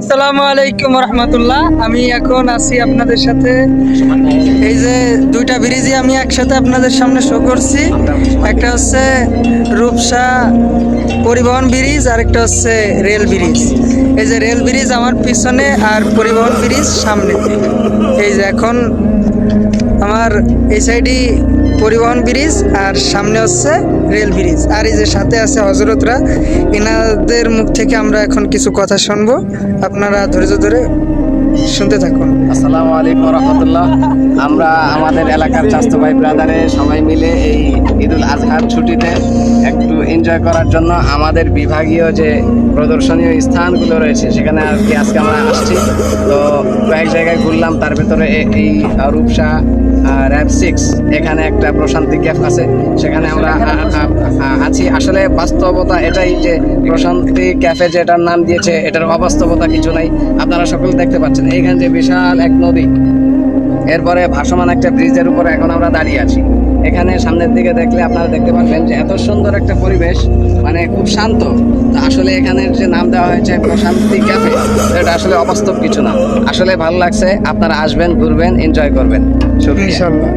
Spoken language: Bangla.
আসসালামু আলাইকুম রহমতুল্লাহ। আমি এখন আছি আপনাদের সাথে। এই যে দুইটা ব্রিজই আমি একসাথে আপনাদের সামনে শো করছি। একটা হচ্ছে রূপসা পরিবহন ব্রিজ, আর একটা হচ্ছে রেল ব্রিজ। এই যে রেল ব্রিজ আমার পিছনে আর পরিবহন ব্রিজ সামনে। এই যে এখন আমার এই সাইডই পরিবহন ব্রিজ আর সামনে হচ্ছে রেল ব্রিজ, আর এই যে সাথে আছে হজরতরা। এনাদের মুখ থেকে আমরা এখন কিছু কথা শুনবো, আপনারা ধৈর্য ধরে শুনতে থাকুন। আসসালামু আলাইকুম রহমতুল্লাহ। আমরা আমাদের এলাকার চাস্তো ভাই ব্রাদারে সবাই মিলে এই ঈদুল আজহার ছুটিতে একটু এনজয় করার জন্য আমাদের বিভাগীয় যে প্রদর্শনীয় স্থানগুলো রয়েছে সেখানে আর কি আজকে আমরা আসছি। তো কয়েক জায়গায় ঘুরলাম, তার ভেতরে এই রূপসা র্যাব 6 এখানে একটা প্রশান্তি ক্যাফ আছে, সেখানে আমরা আছি। আসলে বাস্তবতা এটাই যে প্রশান্তি ক্যাফে যেটার নাম দিয়েছে এটার অবাস্তবতা কিছু নাই। আপনারা সকলে দেখতে পাচ্ছেন এইখানে যে বিশাল এক নদী, এরপরে ভাসমান একটা ব্রিজের উপরে এখন আমরা দাঁড়িয়ে আছি। এখানে সামনের দিকে দেখলে আপনারা দেখতে পাচ্ছেন যে এত সুন্দর একটা পরিবেশ, মানে খুব শান্ত। তো আসলে এখানের যে নাম দেওয়া হয়েছে প্রশান্তি ক্যাফে, এটা আসলে অবাস্তব কিছু না। আসলে ভালো লাগছে, আপনারা আসবেন, ঘুরবেন, এনজয় করবেন। শুকরিয়া। ইনশাল্লাহ।